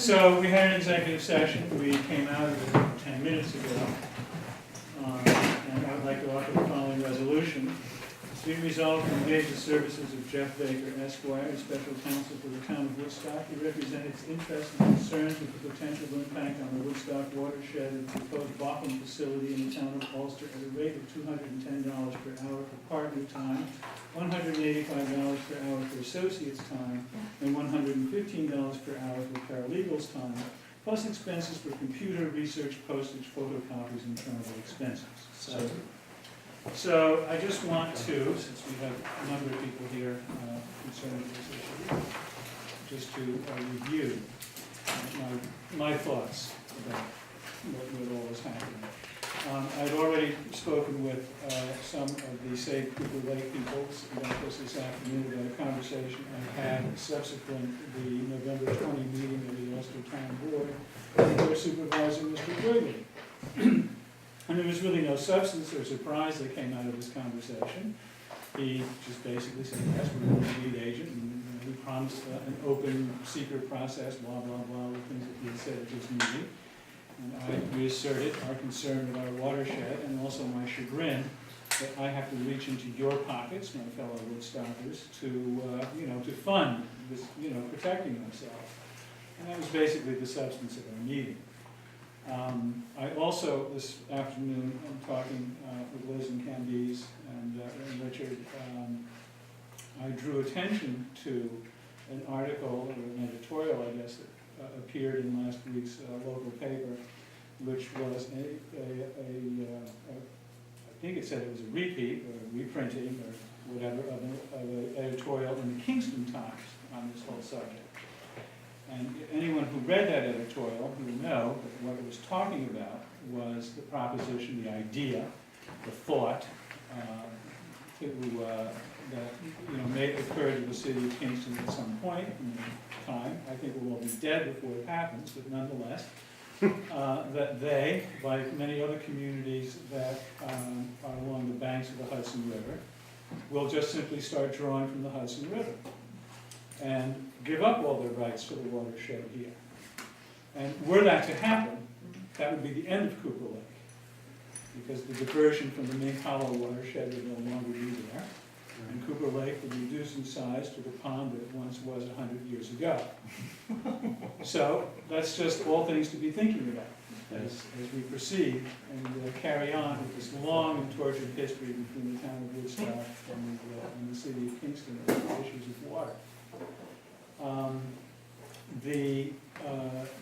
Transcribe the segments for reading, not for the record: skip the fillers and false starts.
So we had an executive session. We came out of it 10 minutes ago. And I would like to offer the following resolution. Be resolved to engage the services of Jeff Baker, Esquire, special counsel for the town of Woodstock. He represents its interests and concerns with the potential impact on the Woodstock watershed of the proposed bottling facility in the town of Ulster at a rate of $210 per hour for partner time, $185 per hour for associates time, and $115 per hour for paralegals time, plus expenses for computer research, postage, photocopies, and travel expenses. So I just want to, since we have a number of people here concerning this issue, just to review my thoughts about what all is happening. I've already spoken with some of the Save Cooper Lake people about this afternoon about a conversation I had subsequent the November 20 meeting of the Ulster Town Board with their supervisor, Mr. Quigley. And there was really no substance or surprise that came out of this conversation. He just basically said, yes, we're going to be lead agent, and he promised an open, secret process, blah, blah, blah, the things that he had said at this meeting. And I reasserted our concern with our watershed, and also my chagrin that I have to reach into your pockets, my fellow Woodstockers, to fund this, protecting myself. And that was basically the substance of our meeting. I also, this afternoon, I'm talking with Liz and Candice and Richard, I drew attention to an article, or an editorial, I guess, that appeared in last week's local paper, which was I think it said it was a repeat, or reprinting, or whatever, of an editorial in the Kingston Times on this whole subject. And anyone who read that editorial will know that what it was talking about was the proposition, the idea, the thought that may occur to the city of Kingston at some point in time. I think we'll all be dead before it happens, but nonetheless, that they, like many other communities that are along the banks of the Hudson River, will just simply start drawing from the Hudson River and give up all their rights to the watershed here. And were that to happen, that would be the end of Cooper Lake, because the diversion from the Mink Hollow watershed would no longer be there, and Cooper Lake would reduce in size to the pond that it once was 100 years ago. So that's just all things to be thinking about as we proceed and carry on with this long and tortured history between the town of Woodstock and the city of Kingston on issues of water. The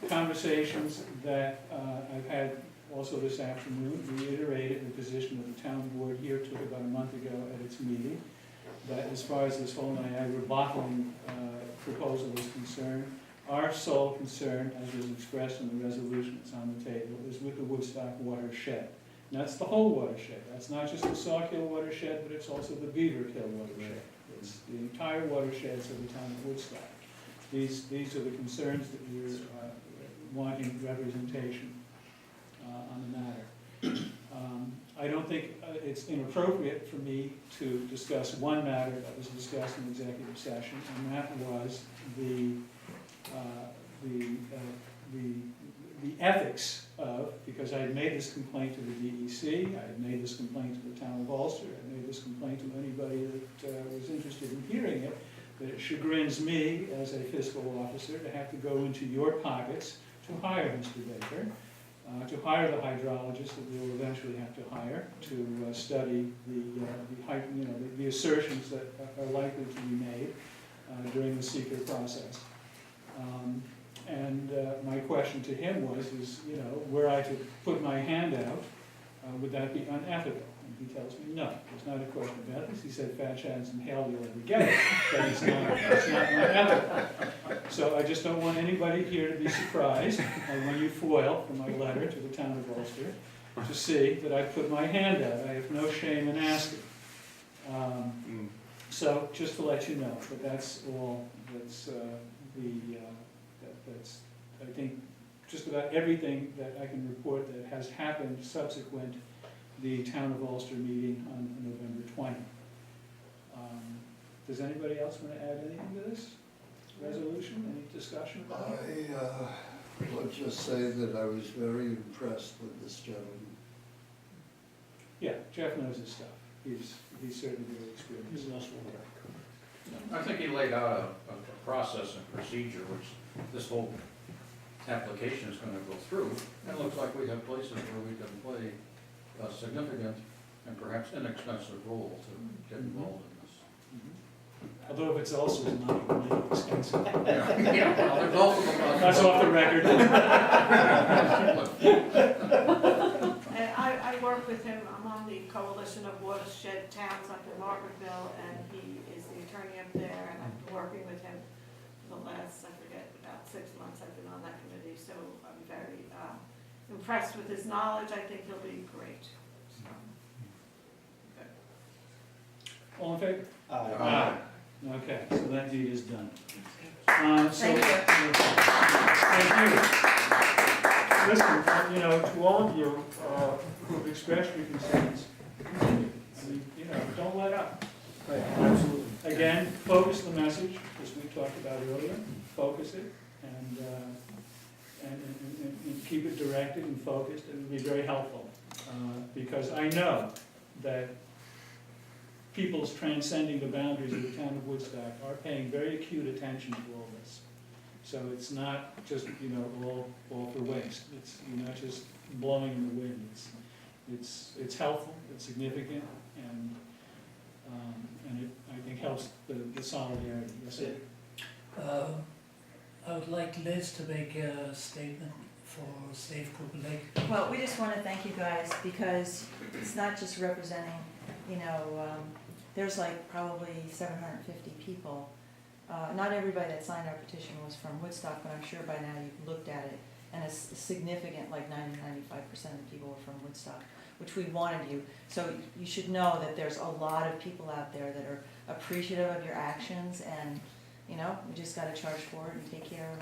conversations that I've had also this afternoon reiterated the position of the town board here took about a month ago at its meeting, that as far as this whole Niagara bottling proposal is concerned, our sole concern, as was expressed in the resolution that's on the table, is with the Woodstock watershed. And that's the whole watershed. That's not just the Sawkill watershed, but it's also the Beaver Hill watershed. It's the entire watersheds of the town of Woodstock. These are the concerns that we're wanting representation on the matter. I don't think it's inappropriate for me to discuss one matter that was discussed in executive session, and that was the ethics of, because I had made this complaint to the DEC, I had made this complaint to the town of Ulster, I had made this complaint to anybody that was interested in hearing it, that it chagrins me as a fiscal officer to have to go into your pockets to hire Mr. Baker, to hire the hydrologist that we will eventually have to hire to study the assertions that are likely to be made during the secret process. My question to him was, were I to put my hand out, would that be unethical? And he tells me, no, it's not a question of ethics. He said, fat chance in hell you'll ever get it, but it's not unethical. So I just don't want anybody here to be surprised when you foil from my letter to the town of Ulster to see that I put my hand out. I have no shame in asking. So just to let you know, but that's all. That's that's I think just about everything that I can report that has happened subsequent the town of Ulster meeting on November 20. Does anybody else want to add anything to this? resolution? Any discussion about it? I would just say that I was very impressed with this gentleman. Yeah, Jeff knows his stuff. He's certainly very experienced. He's an awesome guy. I think he laid out a process and procedure which this whole application is gonna go through. And it looks like we have places where we can play a significant and perhaps inexpensive role to get involved in this. Although if it's also not really expensive. Yeah, well, there's also the That's off the record. And I work with him, I'm on the Coalition of Watershed Towns up in Margaretville, and he is the attorney up there, and I've been working with him for the last, I forget, about 6 months I've been on that committee, so I'm very impressed with his knowledge. I think he'll be great. So, good. All in favor? Aye. Okay, so that deed is done. Thank you. Thank you. Listen, to all of you who've expressed your concerns, continue. I mean, don't let up. Absolutely. Again, focus the message, as we talked about earlier, focus it, and keep it directed and focused, and it'll be very helpful. Because I know that people's transcending the boundaries of the town of Woodstock are paying very acute attention to all this. So it's not just, all for waste. You're not just blowing in the wind. It's helpful, it's significant, and it, I think, helps the solidarity. Yes, sir? I would like Liz to make a statement for Safe Cooper Lake. Well, we just want to thank you guys, because it's not just representing, there's like probably 750 people. Not everybody that signed our petition was from Woodstock, but I'm sure by now you've looked at it, and a significant, like 90–95% of people were from Woodstock, which we wanted you. So you should know that there's a lot of people out there that are appreciative of your actions, and we just got to charge forward and take care of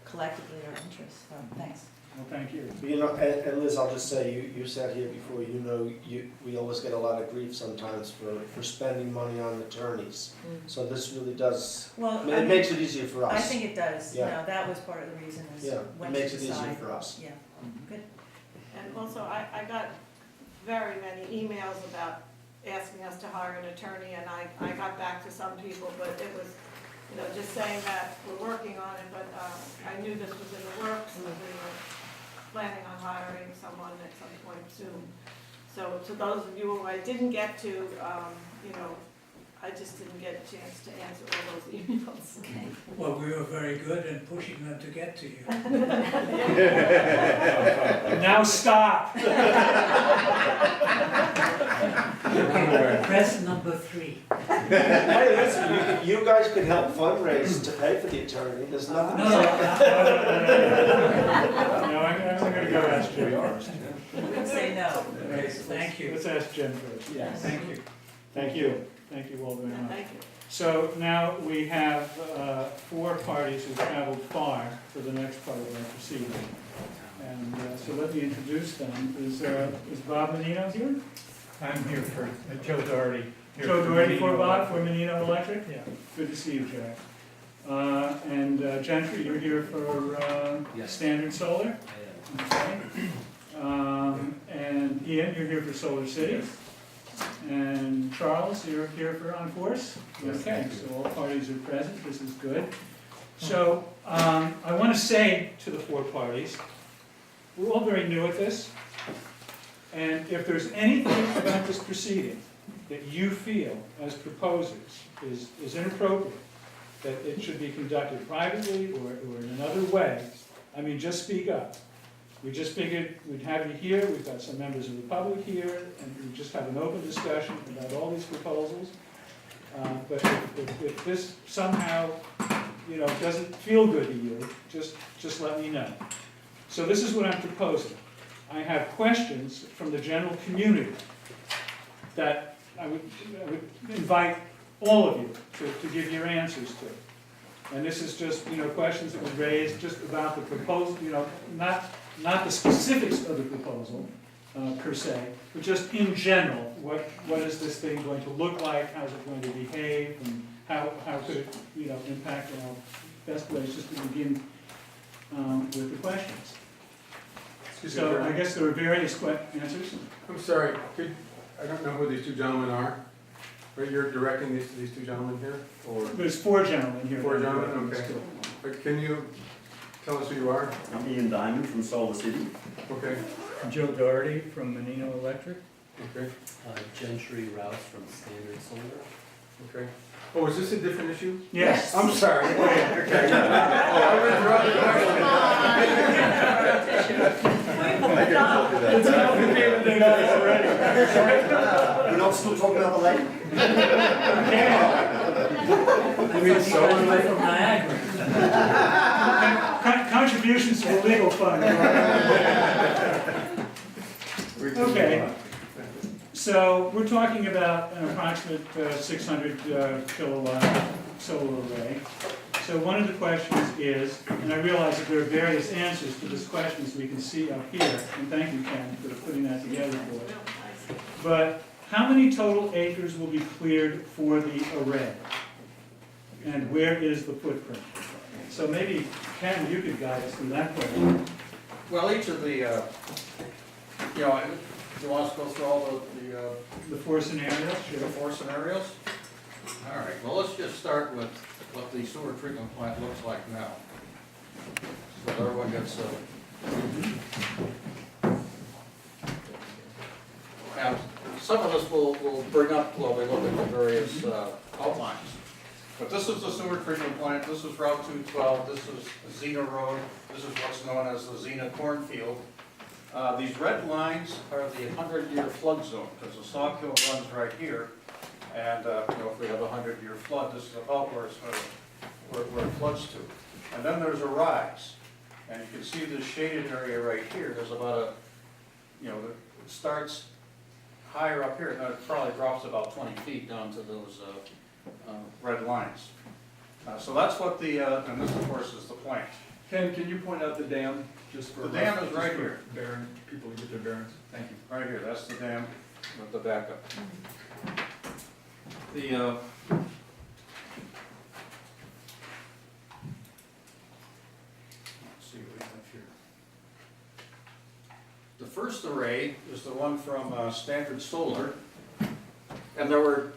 collectively our interests. So thanks. Well, thank you. And Liz, I'll just say, you sat here before, we always get a lot of grief sometimes for spending money on attorneys. So this really does, Well, it makes it easier for us. I think it does. Yeah. That was part of the reason is Yeah, when it to makes it easier decide. for us. Yeah, good. And also, I got very many emails about asking us to hire an attorney, and I got back to some people, but it was, just saying that we're working on it, but I knew this was in the works, and we were planning on hiring someone at some point soon. So to those of you who I didn't get to, I just didn't get a chance to answer all those emails. Okay. Well, we were very good in pushing them to get to you. Now stop. Press number 3. Hey, listen, you guys could help fundraise to pay for the attorney, there's nothing. No, I'm going to go ask Jim first. We can say no. Thank you. Let's ask Jim first. Yes. Thank you. Thank you. Thank you all very much. Thank you. So now we have 4 parties who traveled far for the next part of our proceeding. And so let me introduce them. Is Bob Menino here? I'm here for Joe Doherty. Joe Doherty for Bob, for Menino Electric? Yeah. Good to see you, Jack. And Gentry, you're here for Standard Solar? Okay. And Ian, you're here for Solar City? And Charles, you're here for On Force? Okay, so all parties are present, this is good. So I want to say to the 4 parties, we're all very new at this, and if there's anything about this proceeding that you feel as proposers is inappropriate, that it should be conducted privately or in another way, just speak up. We just figured we'd have you here, we've got some members of the public here, and we just have an open discussion about all these proposals. But if this somehow, doesn't feel good to you, just let me know. So this is what I'm proposing. I have questions from the general community that I would invite all of you to give your answers to. And this is just, questions that were raised just about the proposal, not the specifics of the proposal per se, but just in general, what is this thing going to look like, how's it going to behave, and how could it, impact our best place just to begin with the questions. Excuse me, So I Chairman. guess there are various answers. I'm sorry, I don't know who these two gentlemen are. But you're directing these to these two gentlemen here, or? There's 4 gentlemen here. Four gentlemen, okay. But can you tell us who you are? I'm Ian Diamond from Solar City. Okay, Joe Doherty from Menino Electric. okay, Gentry Rouse from Standard Solar. okay. Oh, is this a different issue? Yes. I'm sorry. Okay. Oh, I went the We're not still talking about the lake? You mean solar? From Niagara. Contributions to the legal fund. Okay. So we're talking about an approximate 600 kilowatt solar array. So one of the questions is, and I realize that there are various answers to this question as we can see up here, and thank you, Ken, for putting that together for us. But how many total acres will be cleared for the array? And where is the footprint? So maybe, Ken, you could guide us through that question. Well, each of the, you want us to go through all The 4 scenarios? the 4 scenarios? All right, well, let's just start with what the sewer treatment plant looks like now. So that everyone gets and some of this we'll bring up while we look at the various outlines. But this is the sewer treatment plant, this is Route 212, this is Xena Road, this is what's known as the Xena Cornfield. These red lines are the 100-year flood zone, because the Sawkill runs right here. And, if we have a 100-year flood, this is about where it floods to. And then there's a rise. And you can see this shaded area right here, there's about it starts higher up here, and then it probably drops about 20 feet down to those red lines. So that's what and this of course is the plant. Ken, can you point out the dam, just for? The dam is right here. People get their bearings. Thank you. Right here, that's the dam with the backup. The, let's see what we have here. The first array is the one from Standard Solar, and there were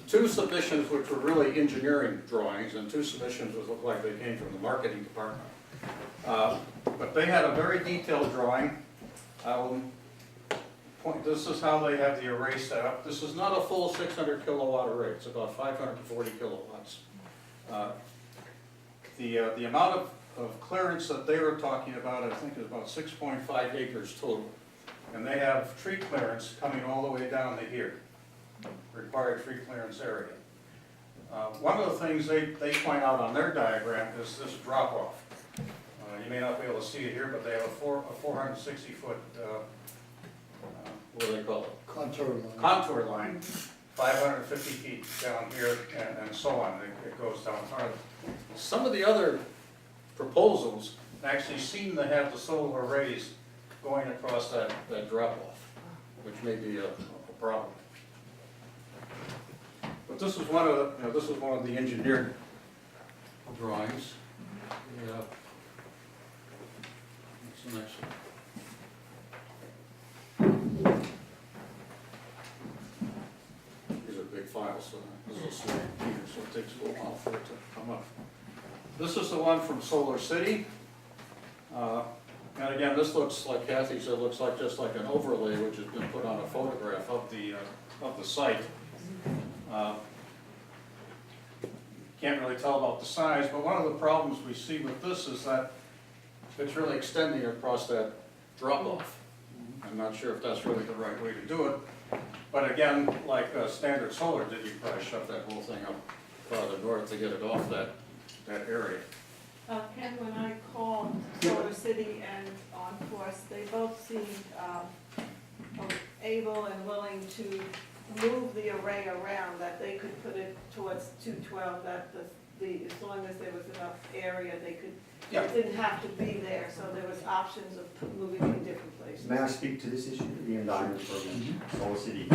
2 submissions which were really engineering drawings, and 2 submissions which looked like they came from the marketing department. But they had a very detailed drawing. This is how they have the array set up. This is not a full 600 kilowatt array, it's about 540 kilowatts. The amount of clearance that they were talking about, I think, is about 6.5 acres total. And they have tree clearance coming all the way down to here, required tree clearance area. One of the things they point out on their diagram is this drop off. You may not be able to see it here, but they have a 460-foot, what do they call it? Contour line. Contour line, 550 feet down here, and so on. It goes down farther. Some of the other proposals actually seem to have the solar arrays going across that drop-off, which may be a problem. But this is one of the engineered drawings. What's the next one? These are big files, so this is a small computer, so it takes a little while for it to come up. This is the one from Solar City. And again, this looks like Kathy said, looks like just like an overlay which has been put on a photograph of the site. Can't really tell about the size, but one of the problems we see with this is that it's really extending across that drop-off. I'm not sure if that's really the right way to do it, but again, like Standard Solar did, you probably shove that whole thing up farther north to get it off that area. Ken, when I called Solar City and On Course, they both seemed able and willing to move the array around, that they could put it towards 212, that as long as there was enough area, they could, it didn't have to be there, so there was options of moving in different places. May I speak to this issue? Ian Diamond from Solar City.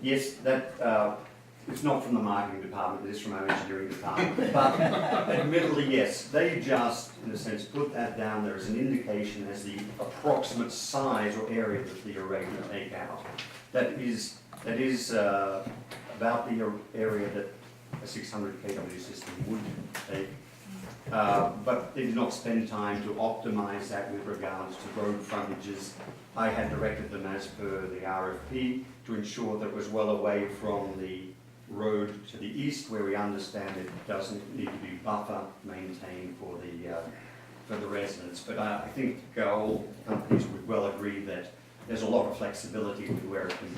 Yes, that it's not from the marketing department, it is from our engineering department. But admittedly, yes, they just, in a sense, put that down there as an indication as the approximate size or area that the array can take out. That is about the area that a 600 kW system would take. But they did not spend time to optimize that with regards to road frontages. I had directed them as per the RFP to ensure that it was well away from the road to the east, where we understand it doesn't need to be buffer maintained for the residents. But I think all companies would well agree that there's a lot of flexibility with where it can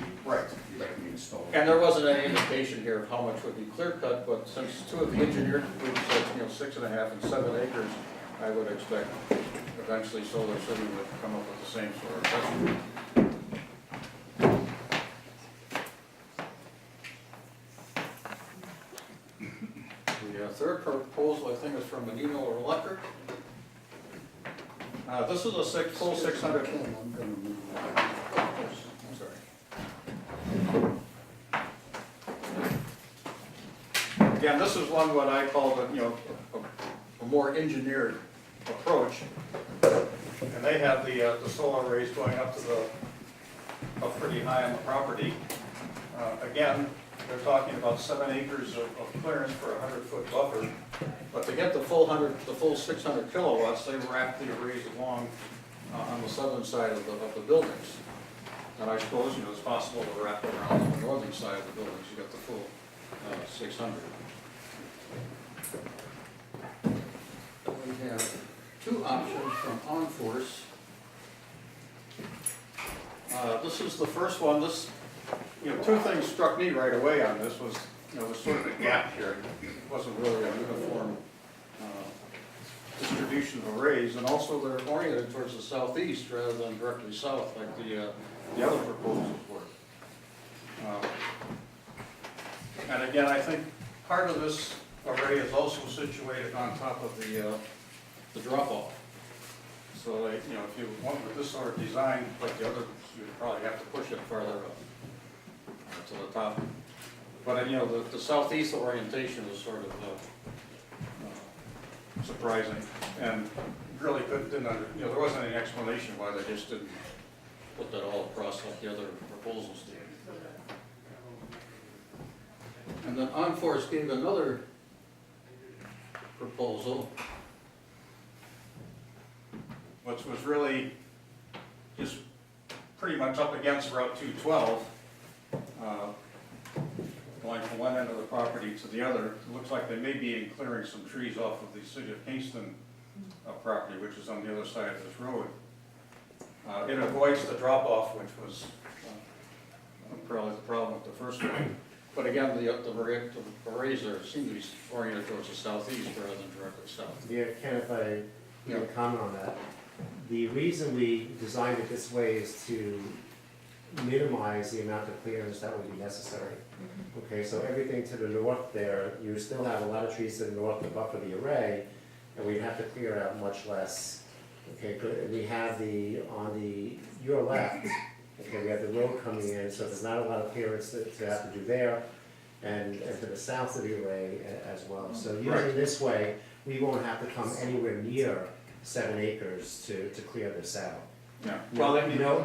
be installed. And there wasn't any indication here of how much would be clear cut, but since two of the engineers said, 6.5 and 7 acres, I would expect eventually Solar City would come up with the same sort of estimate. The third proposal, I think, is from Menino Electric. This is a full 600. I'm sorry. Again, this is one what I call a more engineered approach. And they have the solar arrays going up pretty high on the property. Again, they're talking about 7 acres of clearance for a 100-foot buffer. But to get the full 600 kilowatts, they wrap the arrays along on the southern side of the buildings. And I suppose, it's possible to wrap it around on the northern side of the buildings. You got the full 600. We have two options from OnForce. This is the first one. Two things struck me right away on this was, there's sort of a gap here. It wasn't really a uniform distribution of arrays, and also they're oriented towards the southeast rather than directly south like the other proposals were. And again, I think part of this array is also situated on top of the drop-off. So, if you went with this sort of design like the others, you'd probably have to push it farther up to the top. But the southeast orientation is sort of surprising, and really there wasn't any explanation why they just didn't put that all across like the other proposals did. And then OnForce gave another proposal, which was really just pretty much up against Route 212, going from one end of the property to the other. It looks like they may be clearing some trees off of the City of Kingston property, which is on the other side of this road. It avoids the drop-off, which was probably the problem with the first one. But again, the arrays seem to be oriented towards the southeast rather than directly south. Yeah, Ken, if I can comment on that. The reason we designed it this way is to minimize the amount of clearance that would be necessary. Okay, so everything to the north there, you still have a lot of trees to the north to buffer the array, and we'd have to clear out much less. Okay, good. We have your left, okay, we have the road coming in, so there's not a lot of clearance to have to do there, and to the south of the array as well. So using this way, we won't have to come anywhere near 7 acres to clear this out. Yeah. Well,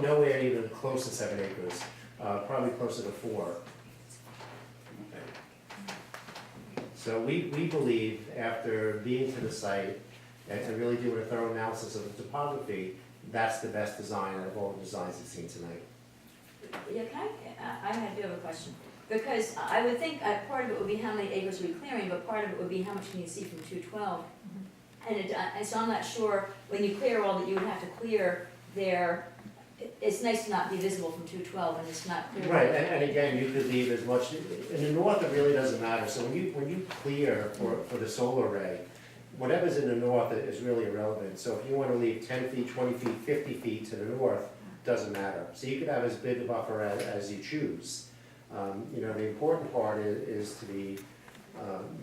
nowhere even close to 7 acres, probably closer to 4. So we believe, after being to the site and really doing a thorough analysis of the topography, that's the best design out of all the designs you've seen tonight. Yeah, I do have a question. Because I would think part of it would be how many acres we're clearing, but part of it would be how much can you see from 212. And so I'm not sure, when you clear all that you would have to clear there, it's nice to not be visible from 212 and it's not clear. Right, and again, you could leave as much, in the north it really doesn't matter. So when you clear for the solar array, whatever's in the north is really irrelevant. So if you want to leave 10 feet, 20 feet, 50 feet to the north, doesn't matter. So you could have as big a buffer as you choose. The important part is to be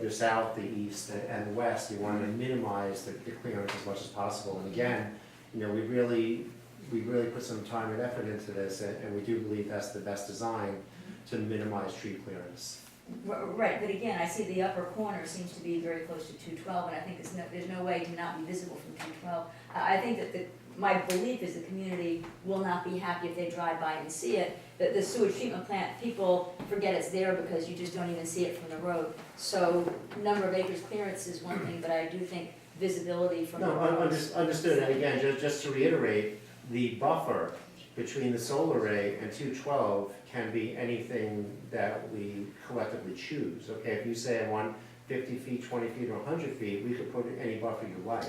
the south, the east, and the west. You want to minimize the clearance as much as possible. And again, we really put some time and effort into this, and we do believe that's the best design to minimize tree clearance. Right, but again, I see the upper corner seems to be very close to 212, and I think there's no way to not be visible from 212. I think that my belief is the community will not be happy if they drive by and see it. The sewage treatment plant, people forget it's there because you just don't even see it from the road. So number of acres clearance is one thing, but I do think visibility from the No, road. understood, and again, just to reiterate, the buffer between the solar array and 212 can be anything that we collectively choose, okay? If you say I want 50 feet, 20 feet, or 100 feet, we could put any buffer you like.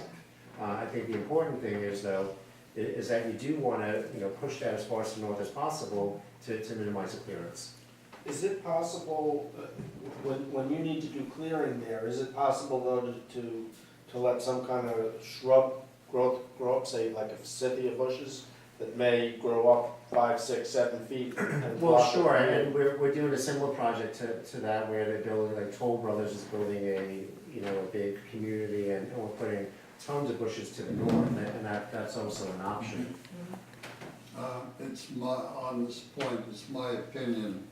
I think the important thing is, though, is that you do want to, push that as far to the north as possible to minimize the clearance. Is it possible, when you need to do clearing there, is it possible though to let some kind of shrub grow up, say like a forsythia bushes that may grow up 5, 6, 7 feet? And Well, block sure, it? and we're doing a similar project to that, where they're building, like Toll Brothers is building a big community, and we're putting tons of bushes to the north, and that's also an option. On this point, it's my opinion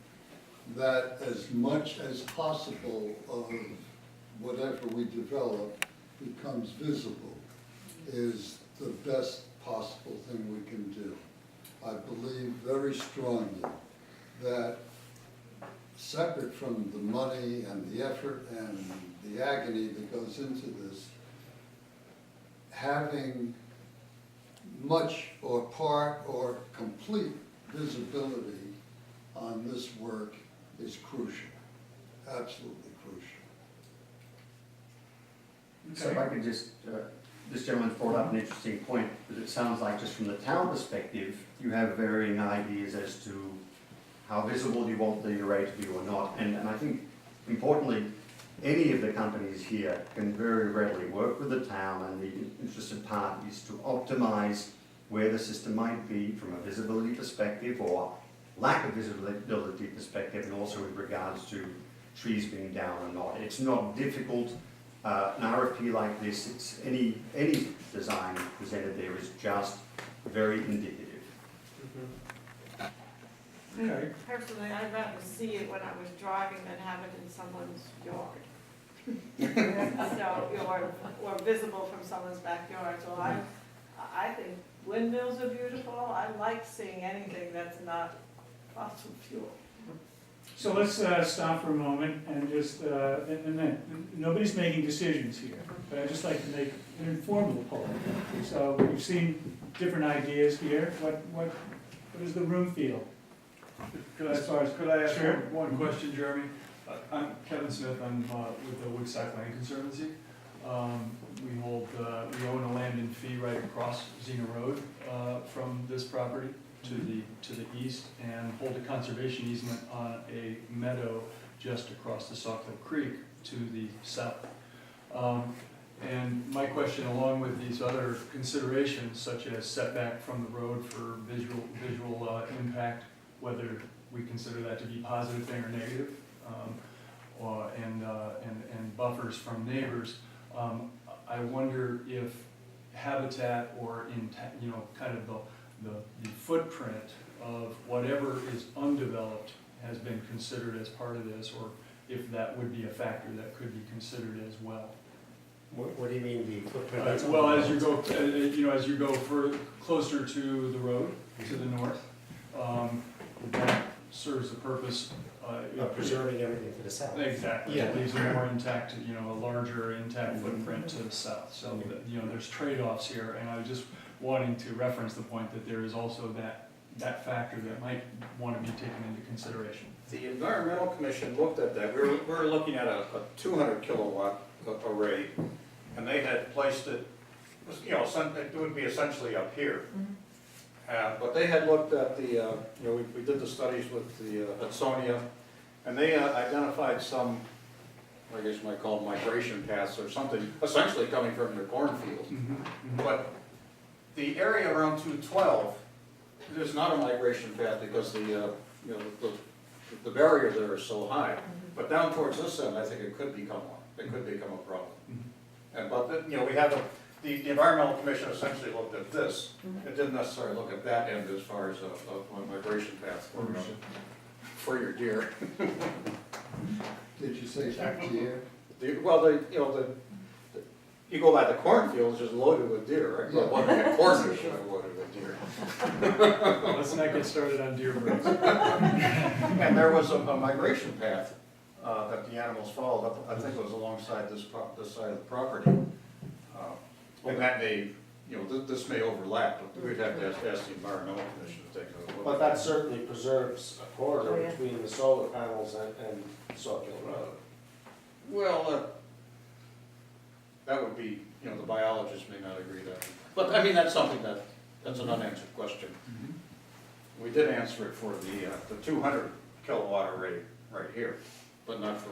that as much as possible of whatever we develop becomes visible is the best possible thing we can do. I believe very strongly that separate from the money and the effort and the agony that goes into this, having much or part or complete visibility on this work is crucial, absolutely crucial. So if I could just, this gentleman's brought up an interesting point, because it sounds like just from the town perspective, you have varying ideas as to how visible you want the array to be or not. And I think, importantly, any of the companies here can very readily work with the town and the interested parties to optimize where the system might be from a visibility perspective or lack of visibility perspective, and also with regards to trees being down or not. It's not difficult. An RFP like this, it's any design presented there is just very indicative. Okay. Personally, I'd rather see it when I was driving than have it in someone's yard. So, or visible from someone's backyard, so I think windmills are beautiful, I like seeing anything that's not fossil fuel. So let's stop for a moment and just, and then, nobody's making decisions here, but I'd just like to make an informal poll. So we've seen different ideas here, what does the room feel? Could I ask Sure. one question, Jeremy? I'm Kevin Smith, I'm with the Woodstock Land Conservancy. We own a land and fee right across Xena Road from this property to the east, and hold a conservation easement on a meadow just across the Saukville Creek to the south. And my question, along with these other considerations, such as setback from the road for visual impact, whether we consider that to be a positive thing or negative, and buffers from neighbors, I wonder if habitat or kind of the footprint of whatever is undeveloped has been considered as part of this, or if that would be a factor that could be considered as well. What do you mean the footprint? Well, as you go closer to the road, to the north, that serves the purpose Of preserving everything to the south. Exactly. Yeah. It leaves a more intact, a larger intact footprint to the south. So, there's trade-offs here, and I was just wanting to reference the point that there is also that factor that might want to be taken into consideration. The Environmental Commission looked at that. We were looking at a 200 kilowatt array, and they had placed it, it would be essentially up here. But they had looked at we did the studies with the Hudsonia, and they identified some, I guess you might call them migration paths or something, essentially coming from your cornfield. But the area around 212, there's not a migration path because the barrier there is so high. But down towards this end, I think it could become one. It could become a problem. But we have the Environmental Commission essentially looked at this. It didn't necessarily look at that end as far as a migration path for your deer. Did you say deer? Well, you go by the cornfields, just loaded with deer, right? Well, one of the corners are loaded with deer. Let's not get started on deer birds. And there was a migration path that the animals followed up, I think it was alongside this side of the property. And that may, this may overlap, but we'd have to ask the environmental commission to take a look. But that certainly preserves a Oh, corridor yeah. between the solar panels and Saw Hill Road. Well, that would be, the biologists may not agree that. But, I mean, that's something that's an unanswered question. We did answer it for the 200 kilowatt array right here, but not for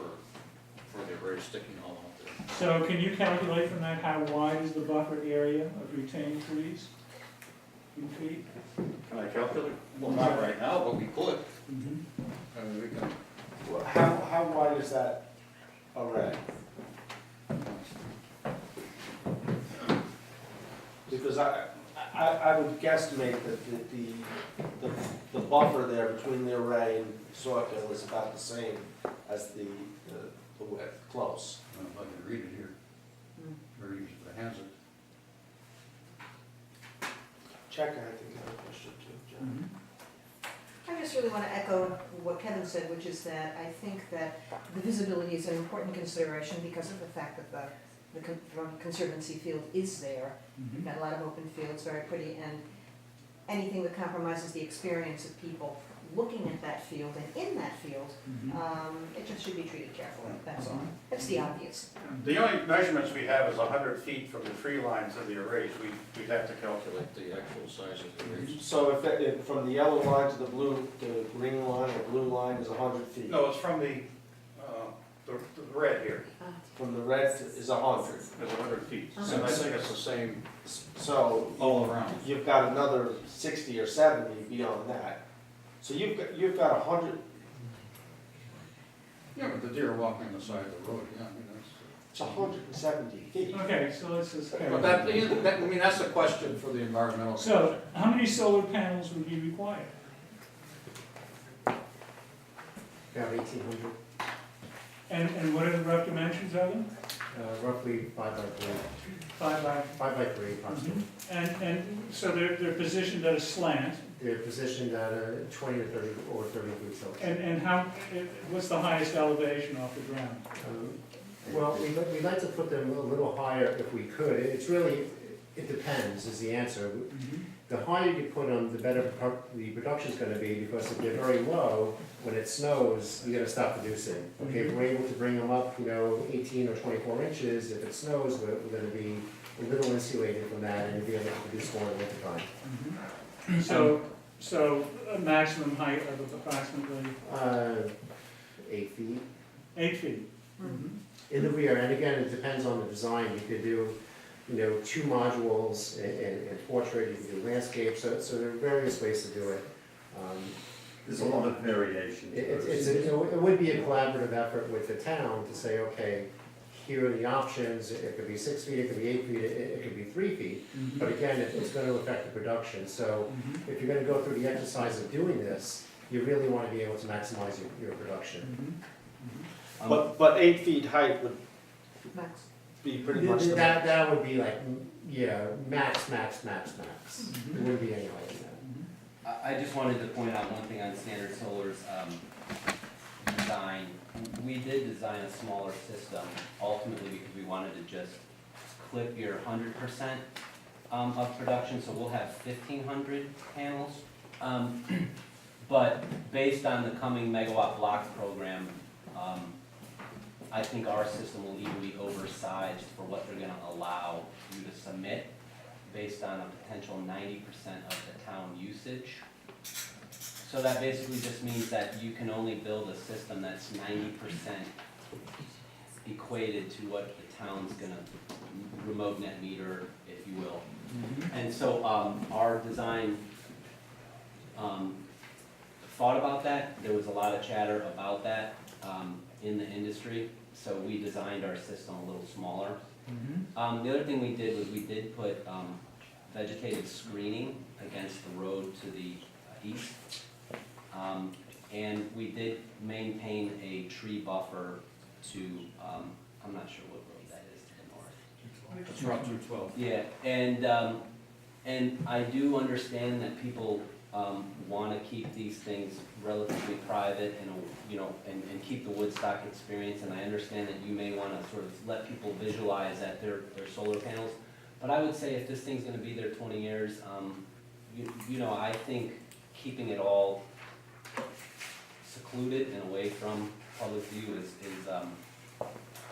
the array sticking all out there. So can you calculate from that how wide is the buffer area of retained trees in feet? Can I calculate? Well, not right now, but we could. I mean, we can. Well, how wide is that array? Because I would guesstimate that the buffer there between the array and Saw Hill is about the same as the width, close. I don't know if I can read it here. Or use the hands it. Check, I think, had a question too, John. I just really want to echo what Kevin said, which is that I think that the visibility is an important consideration because of the fact that the conservancy field is there. We've got a lot of open fields, very pretty, and anything that compromises the experience of people looking at that field and in that field, it just should be treated carefully, that's all. That's the obvious. The only measurements we have is 100 feet from the tree line to the arrays. We'd have to calculate the actual size of the arrays. So if from the yellow line to the green line or blue line is 100 feet? No, it's from the red here. From the red is 100. It's 100 feet. And I think it's the same So all around. you've got another 60 or 70 beyond that. So you've got 100. Yeah, but the deer walking on the side of the road, yeah, I mean, It's 170 feet. Okay, so let's just. But that's a question for the environmental commission. So, how many solar panels would be required? About 1,800, And what are the rough dimensions of them? roughly 5 by 3, 5 by, 5 by 3 approximately. and so they're positioned at a slant, They're positioned at a 20 to 30 or 30 degrees Celsius. and what's the highest elevation off the ground? Well, we'd like to put them a little higher if we could. It's really, it depends is the answer. The higher you put them, the better the production's gonna be, because if they're very low, when it snows, you're gonna stop producing. Okay, if we're able to bring them up, 18 or 24 inches, if it snows, we're gonna be a little insulated from that and be able to produce more in the wintertime. So a maximum height of approximately 8 feet. 8 feet. In the rear, and again, it depends on the design. You could do, 2 modules in portrait, you could do landscape, so there are various ways to do it. There's a lot of variation. It would be a collaborative effort with the town to say, okay, here are the options. It could be 6 feet, it could be 8 feet, it could be 3 feet. But again, it's going to affect the production. So if you're going to go through the exercise of doing this, you really want to be able to maximize your production. But 8 feet height would Max. be pretty much the max. That would be like, max. It wouldn't be any higher than that. I just wanted to point out one thing on Standard Solar's design. We did design a smaller system ultimately because we wanted to just clip your 100% of production, so we'll have 1,500 panels. But based on the coming megawatt blocks program, I think our system will even be oversized for what they're gonna allow you to submit based on a potential 90% of the town usage. So that basically just means that you can only build a system that's 90% equated to what the town's gonna remote net meter, if you will. And so our design thought about that. There was a lot of chatter about that in the industry, so we designed our system a little smaller. The other thing we did was we did put vegetative screening against the road to the east. And we did maintain a tree buffer to, I'm not sure what road that is to the north. It's Route 212. Yeah, and I do understand that people want to keep these things relatively private and, you know, and keep the Woodstock experience, and I understand that you may want to sort of let people visualize that their solar panels, but I would say if this thing's going to be there 20 years, you know, I think keeping it all secluded and away from public view is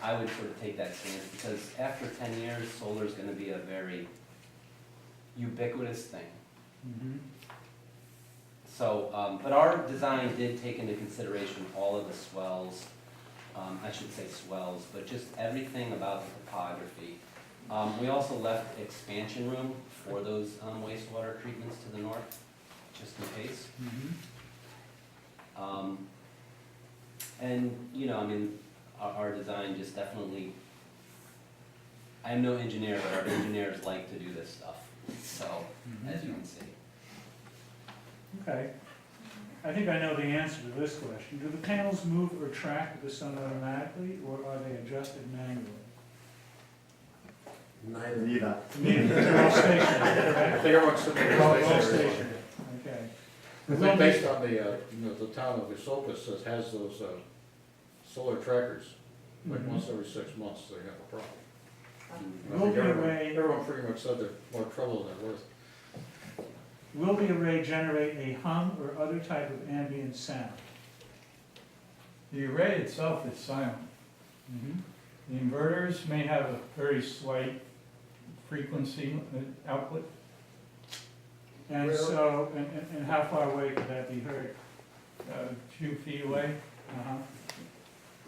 I would sort of take that stance, because after 10 years, solar is going to be a very ubiquitous thing. Mhm. So, but our design did take into consideration all of the swells, I should say swells, but just everything about the topography. We also left expansion room for those wastewater treatments to the north, just in case. Mhm. And, you know, I mean, our design just definitely, I am no engineer, but our engineers like to do this stuff, so, as you can see. Okay. I think I know the answer to this question. Do the panels move or track with the sun automatically, or are they adjusted manually? Neither. They're all stationary, correct? They are what's They're all stationary, okay. I think based on the, you know, the town of Esopus that has those, solar trackers, like Mhm. once every 6 months, they have a problem. I Will think the everyone- array, Everyone pretty much said they're more trouble than they're worth. will the array generate a hum or other type of ambient sound? The array itself is silent. Mhm. The inverters may have a very slight frequency output. And Well- so, and how far away could that be heard? A few feet away. Uh-huh.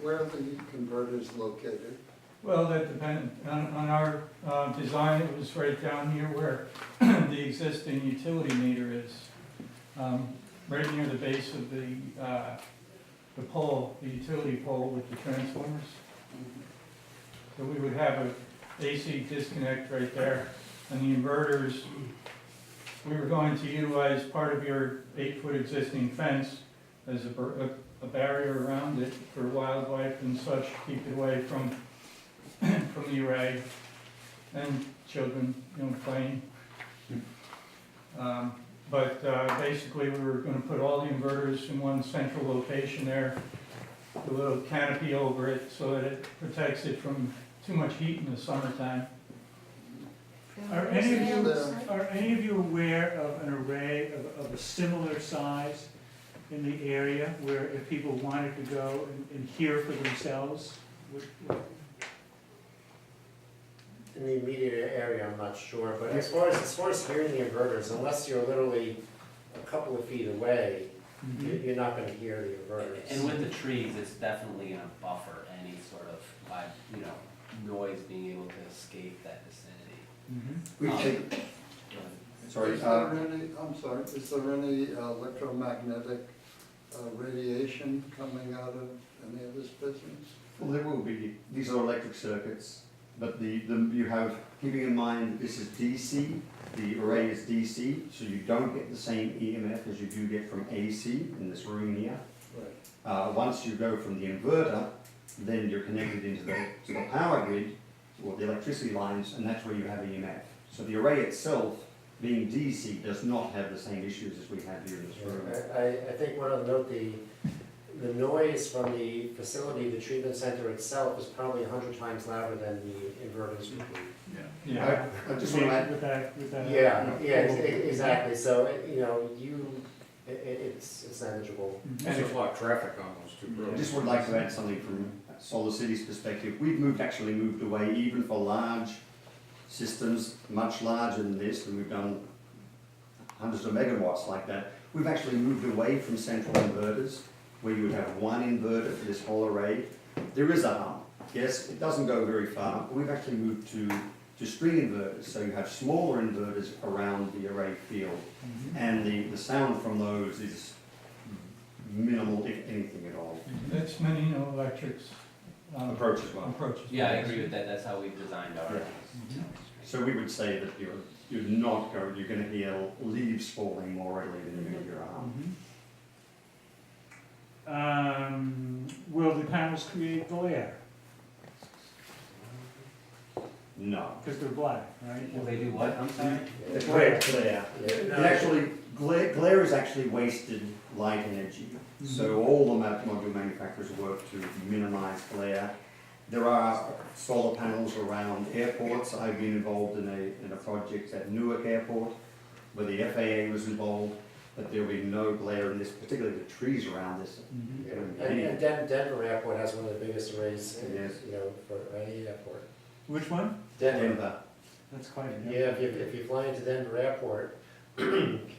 Where are the converters located? Well, that depends, on our design, it was right down here where the existing utility meter is. Right near the base of the pole, the utility pole with the transformers. So we would have a AC disconnect right there, and the inverters, we were going to utilize part of your 8-foot existing fence as a barrier around it for wildlife and such, keep it away from the array and children, you know, playing. But basically, we were gonna put all the inverters in one central location there, with a little canopy over it so that it protects it from too much heat in the summertime. Are any of you aware of an array of a similar size in the area where if people wanted to go and hear for themselves? In the immediate area, I'm not sure, but as far as hearing the inverters, unless you're literally a couple of feet away, you're not gonna hear the inverters. And with the trees, it's definitely gonna buffer any sort of, you know, noise being able to escape that vicinity. Mhm. We take, sorry, Is there any, I'm sorry, is there any electromagnetic radiation coming out of any of this business? well, there will be, these are electric circuits, but you have, keeping in mind, this is DC, the array is DC, so you don't get the same EMF as you do get from AC in this room here. Right. Once you go from the inverter, then you're connected into to the power grid, or the electricity lines, and that's where you have EMF. So the array itself, being DC, does not have the same issues as we have here in this room. I think one of the note, the noise from the facility, the treatment center itself is probably 100 times louder than the inverters would be. Yeah. I just want to add, With that. Exactly, so, you know, it's negligible. Mhm. And there's a lot of traffic on those two I roads. just would like to add something from Solar City's perspective. We've actually moved away, even for large systems, much larger than this, and we've done hundreds of megawatts like that. We've actually moved away from central inverters, where you would have one inverter for this whole array. There is a hum. Yes, it doesn't go very far, but we've actually moved to string inverters, so you have smaller inverters around the array field, and the sound from those is minimal, if anything at all. That's Menino Electric's Approach as well. approach. Yeah, I agree with that, that's how we've designed ours. Yeah. So we would say that you're going to hear leaves falling more readily than you hear a hum. Will the panels create glare? No. Because they're black, right? Will they do what, I'm sorry? It's glare. It actually, glare is actually wasted light energy. So all the module manufacturers work to minimize glare. There are solar panels around airports. I've been involved in a project at Newark Airport where the FAA was involved, but there will be no glare in this, particularly the trees around this. And Denver Airport has one of the biggest arrays, Yes. for any airport. Which one? Denver. That's quite a Yeah, if you fly into Denver Airport,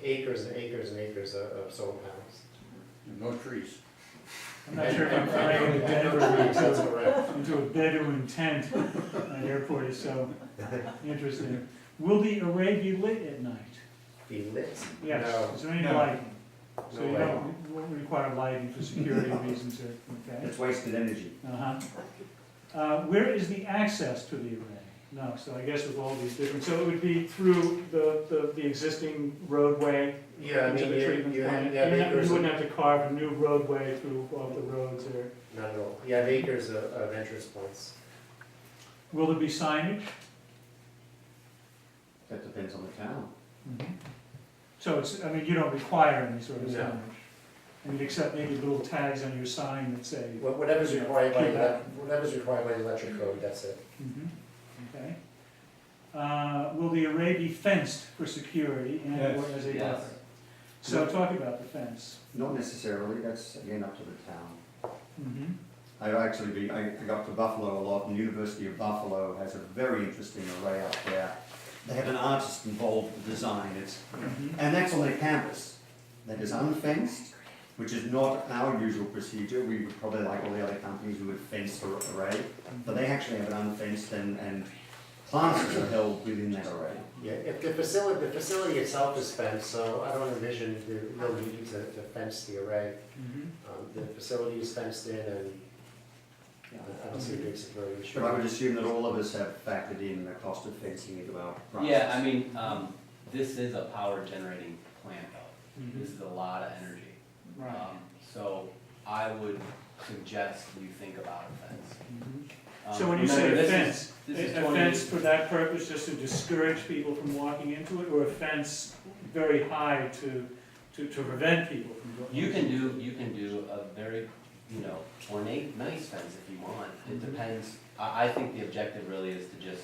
acres and acres and acres of solar panels. No trees. I'm not sure if I'm flying into Denver That's correct. into a Bedouin tent. That airport is so interesting. Will the array be lit at night? Be lit? Yes. No. Is there any No. lighting? So No you way. won't require lighting for security reasons, okay? It's wasted energy. Where is the access to the array? No, so I guess with all these different, so it would be through the existing roadway Yeah, I into mean, the treatment you plant? have You acres, wouldn't have to carve a new roadway through all the roads there. not at all. You have acres of entrance points. Will there be signage? That depends on the town. So it's, I mean, you don't require any sort of No. signage? I mean, except maybe little tags on your sign that say. Whatever's required by, keep that. whatever's required by the electric code, that's it. Okay. Will the array be fenced for security and or Yes. as a Yes. buffer? So talk about the fence. Not necessarily, that's again up to the town. Mhm. I got to Buffalo a lot, and the University of Buffalo has a very interesting array up there. They have an artist involved with the design, and that's on their campus. That is unfenced, which is not our usual procedure. We would probably, like all the other companies, we would fence the array, but they actually have it unfenced, and classes are held within that array. Yeah, if the facility itself is fenced, so I don't envision the real need to fence the array. The facility is fenced in and I don't see a big security issue. But I would assume that all of us have factored in the cost of fencing into our prices. Yeah, I mean, this is a power generating plant though. This is a lot of energy. Right. So I would suggest you think about a fence. So when you say Remember, a this fence, is- this is a 20 fence for that purpose, just to discourage people from walking into it, or a fence very high to prevent people from going? You can do a very, ornate, nice fence if you want. It depends. I think the objective really is to just,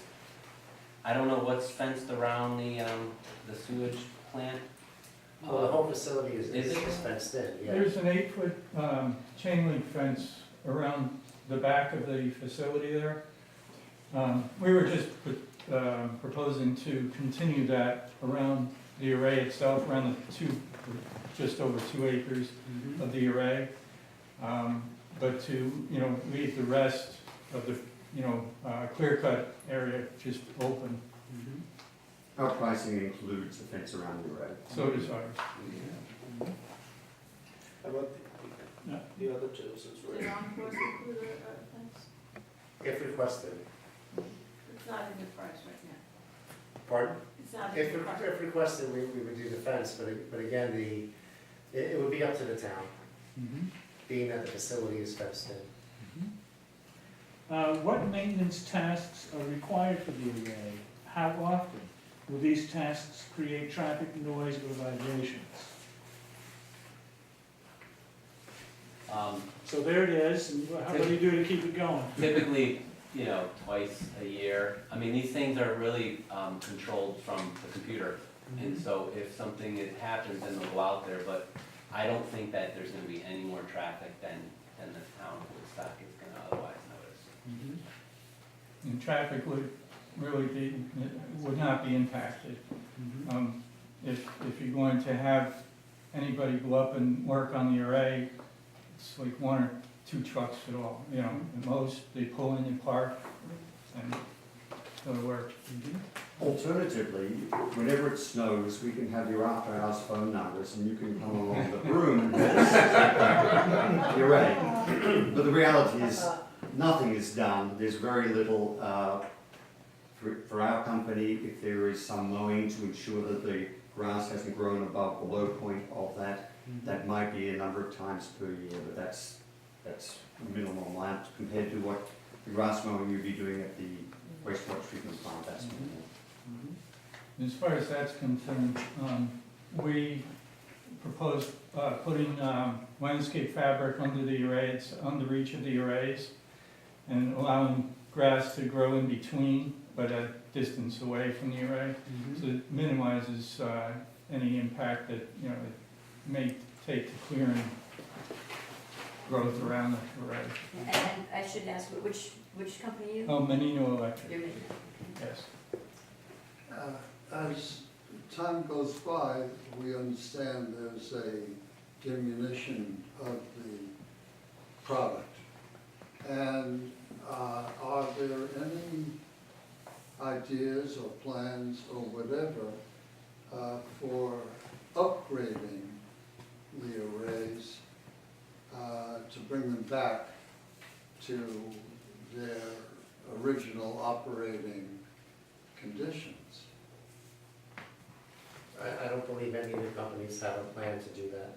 I don't know what's fenced around the sewage plant. Well, the whole facility is Is it? fenced in, yeah. There's an 8-foot chain link fence around the back of the facility there. We were just proposing to continue that around the array itself, around just over 2 acres of the array. But to, leave the rest of the, clear cut area just open. Our pricing includes the fence around the array. So does ours. How about the other two, since Do we're. you want to include a fence? If requested. It's not in the price right now. Pardon? It's not in the price. If requested, we would do the fence, but again, it would be up to the town, being that the facility is fenced in. What maintenance tasks are required for the array? How often? Will these tasks create traffic, noise, or vibrations? So there it is, and what do you do to keep it going? Typically, twice a year. I mean, these things are really controlled from the computer. And so if something happens, then they'll go out there, but I don't think that there's gonna be any more traffic than the town of Woodstock is gonna otherwise notice. And traffic would not be impacted. If you're going to have anybody go up and work on the array, it's like 1 or 2 trucks at all, at most, they pull in and park and go to work. Alternatively, whenever it snows, we can have your after hours phone numbers and you can come along the broom and get us the array. But the reality is, nothing is done. There's very little, for our company, if there is some mowing to ensure that the grass hasn't grown above the low point of that, That might be a number of times per year, but that's minimal amount compared to what the grass mowing you'd be doing at the wastewater treatment plant, that's minimal. As far as that's concerned, we proposed putting landscape fabric under the arrays, under each of the arrays, and allowing grass to grow in between, but a distance away from the array. So it minimizes any impact that, you know, it may take to clearing growth around the array. And I should ask, which company are you? Oh, Menino Electric, You're Menino. yes. As time goes by, we understand there's a diminution of the product. And are there any ideas or plans or whatever for upgrading the arrays to bring them back to their original operating conditions? I don't believe any of the companies have a plan to do that.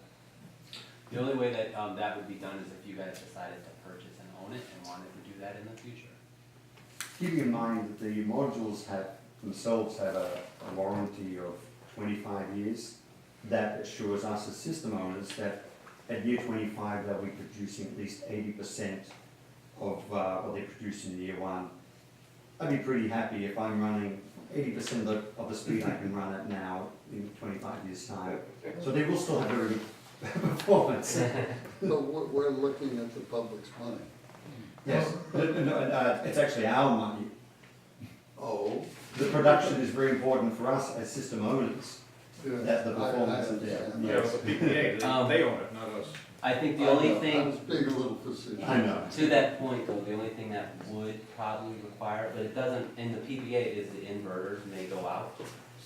The only way that, that would be done is if you guys decided to purchase and own it and wanted to do that in the future. Keeping in mind that the modules themselves have a warranty of 25 years, that assures us as system owners that at year 25 they'll be producing at least 80% of what they produce in year one. I'd be pretty happy if I'm running 80% of the speed I can run at now in 25 years' time. So they will still have very good performance. But we're looking at the public's money. Yes, it's actually our money. Oh. The production is very important for us as system owners. That the performance is there. understand. Yeah, but the PPA, they own it, not us. I think the only I thing, was being a little facetious. I know. to that point though, the only thing that would probably require, but it doesn't, in the PPA is the inverters and they go out.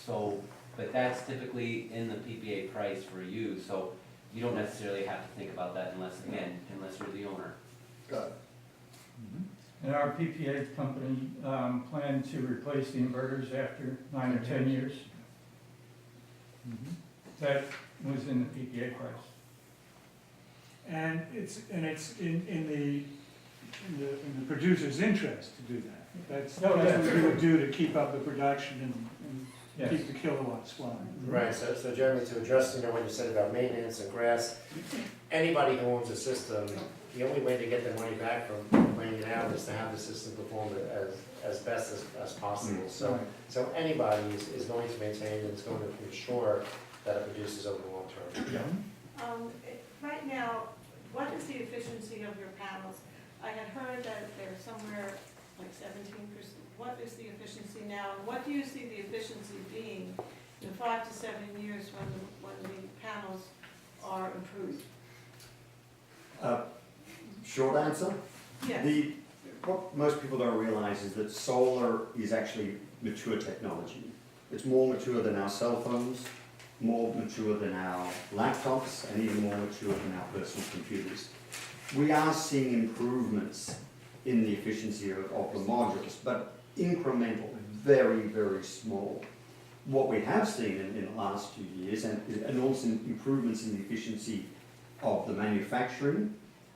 So, but that's typically in the PPA price for you, so you don't necessarily have to think about that unless, again, unless you're the owner. Got it. And our PPA company plan to replace the inverters after 9 or 10 years. That was in the PPA price. And it's in the producer's interest to do that. That's what we would do to keep up the production and keep the kilowatts flowing. Right, so Jeremy, to address, you know, what you said about maintenance and grass, anybody who owns a system, the only way to get their money back from laying it out is to have the system perform as best as possible. So anybody is going to maintain and is going to ensure that it produces over the long term. Right now, what is the efficiency of your panels? I had heard that they're somewhere like 17%. What is the efficiency now? And what do you see the efficiency being in 5 to 7 years when the panels are improved? Short answer? Yes. What most people don't realize is that solar is actually mature technology. It's more mature than our cell phones, more mature than our laptops, and even more mature than our personal computers. We are seeing improvements in the efficiency of the modules, but incremental, very, very small. What we have seen in the last few years, and also improvements in the efficiency of the manufacturing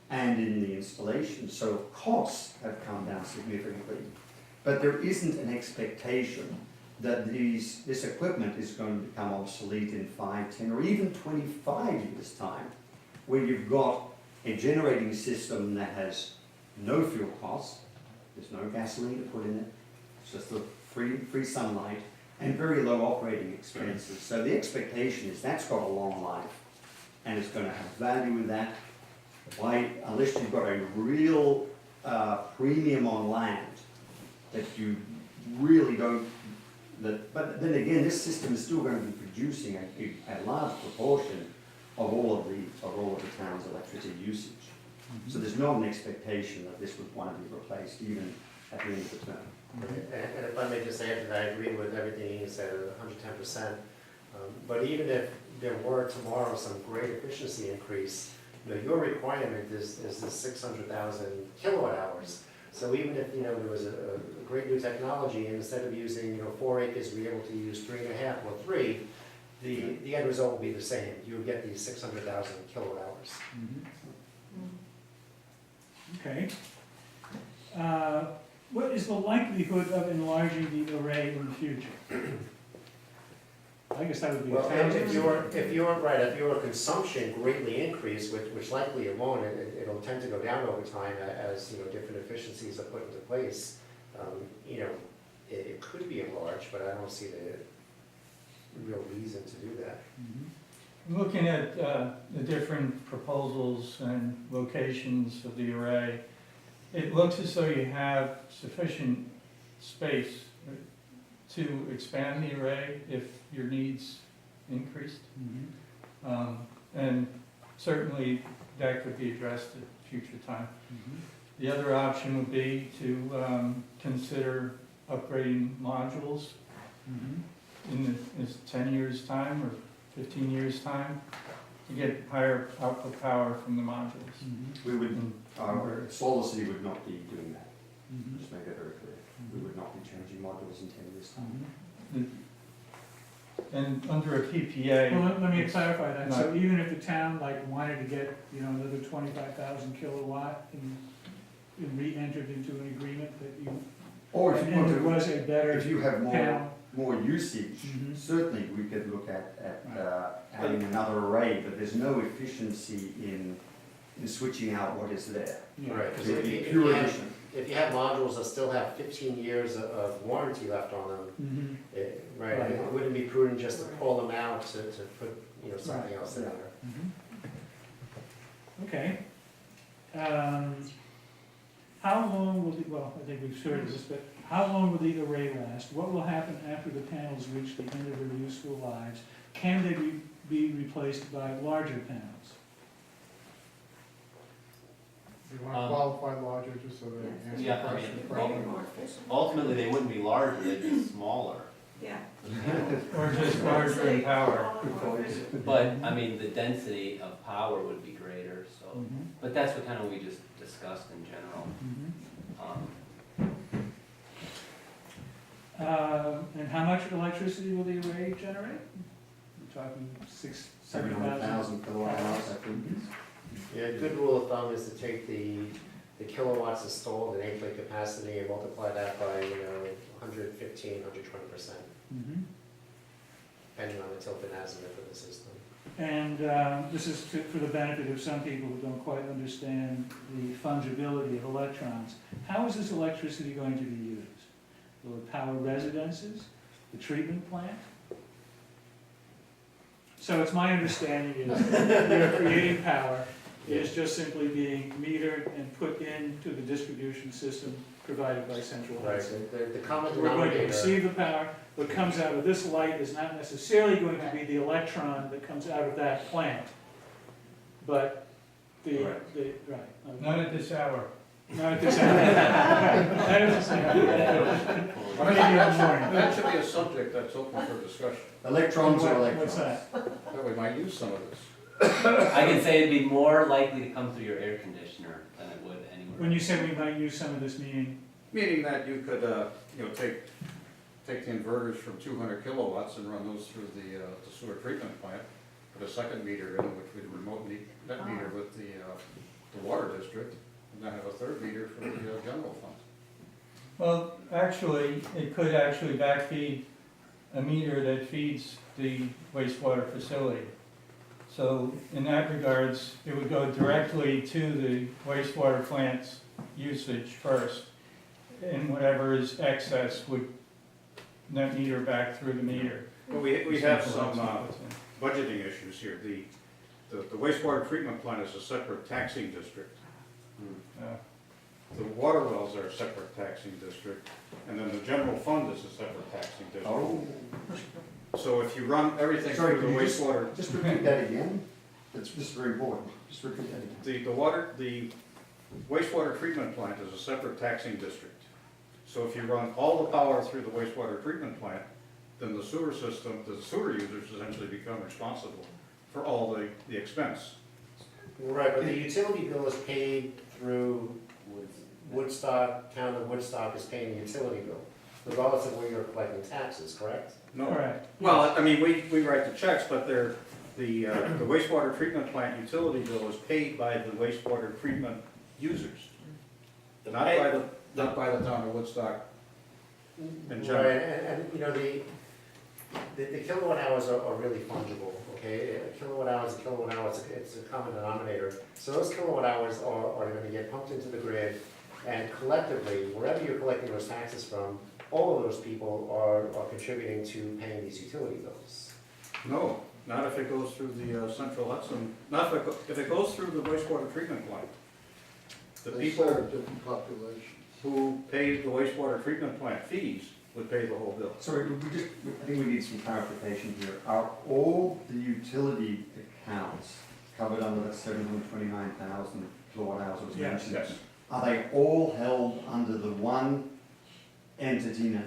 and in the installation. So costs have come down significantly, but there isn't an expectation that this equipment is going to become obsolete in 5, 10, or even 25 years' time, where you've got a generating system that has no fuel costs, there's no gasoline to put in it, it's just the free sunlight, and very low operating expenses. So the expectation is that's got a long life, and it's going to have value in that. Unless you've got a real premium on land that you really don't. But then again, this system is still going to be producing a large proportion of all of the town's electricity usage. So there's not an expectation that this would want to be replaced even at the end of the term. And if I may just add to that, I agree with everything you said, 110%. But even if there were tomorrow some great efficiency increase, you know, your requirement is the 600,000 kilowatt hours. So even if, you know, there was a great new technology, and instead of using, you know, 4 acres, we're able to use 3.5 or 3, the end result will be the same. You would get these 600,000 kilowatt hours. Okay. What is the likelihood of enlarging the array in the future? I guess that would be a Well, town. if your consumption greatly increased, which likely it won't, it'll tend to go down over time as, you know, different efficiencies are put into place. You know, it could be enlarged, but I don't see the real reason to do that. Looking at the different proposals and locations of the array, it looks as though you have sufficient space to expand the array if your needs increased. And certainly that could be addressed at a future time. The other option would be to consider upgrading modules in 10 years' time or 15 years' time to get higher output power from the modules. We would, Solar City would not be doing that, just make it very clear. We would not be changing modules in 10 years' time. And under a PPA. Well, let me clarify that. So Not- even if the town like wanted to get, you know, another 25,000 kilowatt and re-entered into an agreement that you, Or if you and want there to, was a better if you have panel. more usage, certainly we could look at having another array, but there's no efficiency in switching out what is there. Yeah. Right, 'cause It would if be you- pure addition. if you have modules that still have 15 years of warranty left on them, right, Right. it wouldn't be prudent just to pull them out to put, you know, something Right. else in there. Okay. How long will the, well, I think we've heard this, but how long will the array last? What will happen after the panels reach the end of their useful lives? Can they be replaced by larger panels? You want to qualify larger just so they answer Yeah, the I question mean, properly? ultimately, they wouldn't be larger, they'd be smaller. Yeah. Or just larger in power. But, I mean, the density of power would be greater, so, but that's what kind of we just discussed in general. And how much electricity will the array generate? We're talking 7,000. 700,000 kilowatt hours, I think. Yeah, a good rule of thumb is to take the kilowatts installed in nameplate capacity and multiply that by, you know, 115, 120%, depending on the tilt and azimuth of the system. And this is for the benefit of some people who don't quite understand the fungibility of electrons. How is this electricity going to be used? Will it power residences, the treatment plant? So it's my understanding is that you're creating power, it is just simply being metered and put into the distribution system provided by Central Right, Hudson. the common We're going to denominator. receive the power. What comes out of this light is not necessarily going to be the electron that comes out of that plant, but the, right. Okay. Not at this hour. Not at this hour. Not at this hour. Well, that should be a subject that's open for discussion, Electrons or electrons? What's that? that we might use some of this. I can say it'd be more likely to come through your air conditioner than it would anywhere. When you say we might use some of this, meaning? Meaning that you could, you know, take the inverters from 200 kilowatts and run those through the sewer treatment plant, put a second meter in, which would remote that meter with the water district, and then have a third meter for the general fund. Well, actually, it could actually backfeed a meter that feeds the wastewater facility. So in that regards, it would go directly to the wastewater plant's usage first, and whatever is excess would net meter back through the meter. Well, we have some budgeting issues here. The wastewater treatment plant is a separate taxing district. The water wells are a separate taxing district, and then the general fund is a separate taxing district. Oh. So if you run everything Sorry, through the could you wastewater, just repeat that again? That's just very important. Just repeat that again. the wastewater treatment plant is a separate taxing district. So if you run all the power through the wastewater treatment plant, then the sewer system, the sewer users essentially become responsible for all the expense. Right, but the utility bill is paid through Woodstock, town of Woodstock is paying the utility bill. regardless of where you're collecting taxes, correct? No. Correct. Well, I mean, we write the checks, but they're, the wastewater treatment plant utility bill is paid by the wastewater treatment users. Not by the town of Woodstock in general. Right, and, you know, the kilowatt hours are really fungible, okay? A kilowatt hour is a kilowatt hour, it's a common denominator. So those kilowatt hours are gonna get pumped into the grid, and collectively, wherever you're collecting those taxes from, all of those people are contributing to paying these utility bills. No, not if it goes through the Central Hudson, not if it goes through the wastewater treatment plant. The They people serve different populations. who pay the wastewater treatment plant fees would pay the whole bill. Sorry, I think we need some clarification here. Are all the utility accounts covered under that 729,000 kilowatt hours was mentioned? Yes. Are they all held under the one entity name?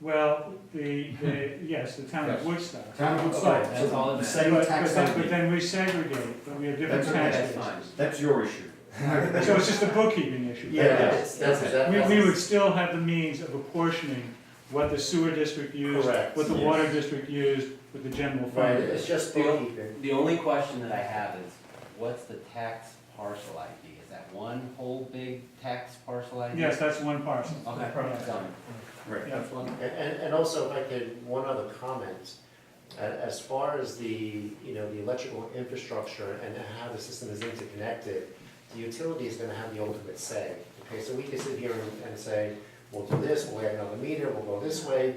Well, yes, the town of Yes. Woodstock. Town of Woodstock, Okay, that's all so it the meant. same tax But ID. then we segregate, but we have different That's okay, tax That's bases. fine. That's your issue. So it's just a bookkeeping issue. We would still have the means of apportioning what the sewer district used, Correct, what the yes. water district used, what the general Right, fund. it's just bookkeeping. The only question that I have is, what's the tax parcel ID? Is that one whole big tax parcel ID? Yes, that's one parcel. Okay, Yeah. done. Right, that's one. And also, if I could, one other comment, as far as the, you know, the electrical infrastructure and how the system is interconnected, the utility is gonna have the ultimate say. Okay, so we can sit here and say, we'll do this, we'll add another meter, we'll go this way.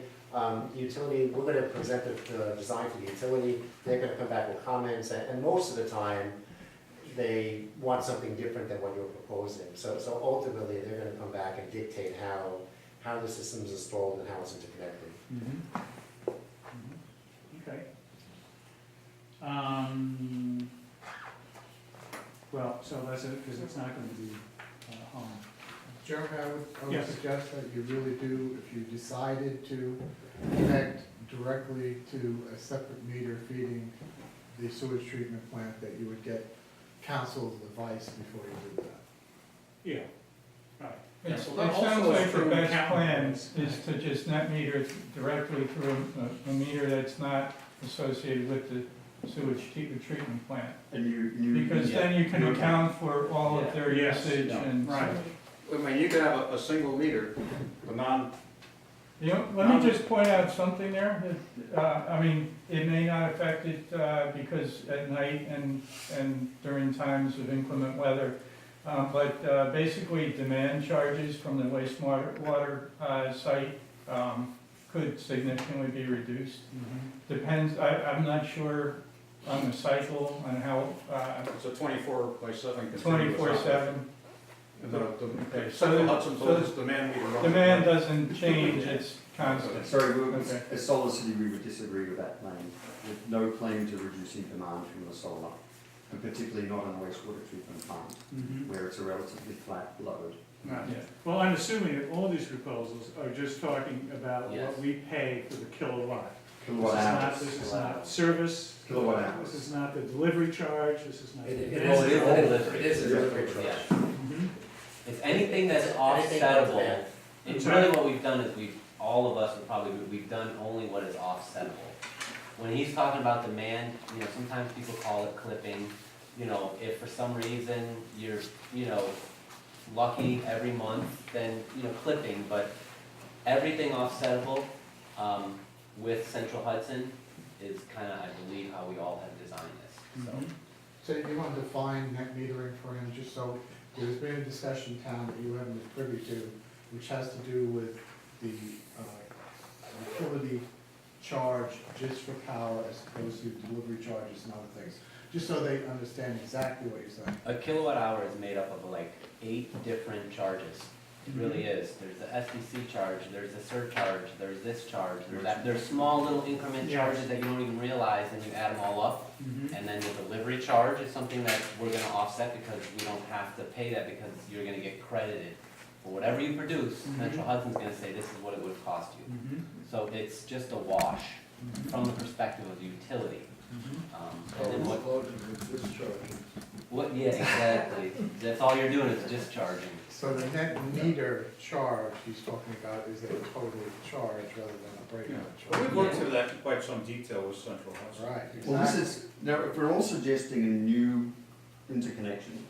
Utility, we're gonna present the design to the utility, they're gonna come back with comments, and most of the time, they want something different than what you're proposing. So ultimately, they're gonna come back and dictate how the system is installed and how it's interconnected. Mhm. Okay. Well, so that's it, because it's not gonna be home. Jeremy, I would Yes. suggest that you really do, if you decided to connect directly to a separate meter feeding the sewage treatment plant, that you would get council's advice before you did that. Yeah, right. It That's sounds also like the through best account plan numbers. is to just net meter it directly through a meter that's not associated with the sewage treatment plant. And you. Because then you can account for all of their Yes. usage Yeah. and. Right. I mean, you could have a single meter, the non, You know, let me just point out something there, that, I mean, it may not affect it, because at night and during times of inclement weather, but basically demand charges from the wastewater site could significantly be reduced. Depends, I'm not sure on the cycle, on how, it's a 24/7. continuous 24/7. And the Okay, Central so- Hudson so told us demand meter. runs- Demand doesn't change, it's constant. Sorry, Okay. as Solar City, we would disagree with that claim. With no claim to reducing demand from the solar, and particularly not on a wastewater treatment plant, where it's a relatively flat load. Right. Yeah. Well, I'm assuming that all these proposals are just talking about Yes. what we pay for the kilowatt. Kilowatt hours. This is not service. Kilowatt hours. This is not the delivery charge, this is not. It It is a delivery. It is a delivery charge. Yeah. Mhm. It's anything that's Anything on offsettable. demand. It's really what we've done is all of us would probably, we've done only what is offsettable. When he's talking about demand, you know, sometimes people call it clipping. You know, if for some reason you're, you know, lucky every month, then, you know, clipping, but everything offsettable, with Central Hudson is kinda, I believe, how we all have designed this, so. So you want to define net metering for him, just so, there's been a discussion in town that you haven't been privy to, which has to do with the utility charge just for power as opposed to delivery charges and other things, just so they understand exactly what you're saying. A kilowatt hour is made up of like 8 different charges. It really is. There's the SDC charge, there's the surcharge, there's this charge, there's that. There's small little increment Yes. charges that you don't even realize, and you add them all up. Mhm. And then the delivery charge is something that we're gonna offset because we don't have to pay that because you're gonna get credited for whatever you produce. Mhm. Central Hudson's gonna say this is what it would cost you. Mhm. So it's just a wash from the perspective of the utility. And then what, Overloaded with discharges. yeah, exactly, that's all you're doing is discharging. So the net meter charge he's talking about is a total charge rather than a breakdown Well, charge. we've worked through that in quite some detail with Central Hudson. Right, Well, this exactly. is, now, if we're all suggesting a new interconnection,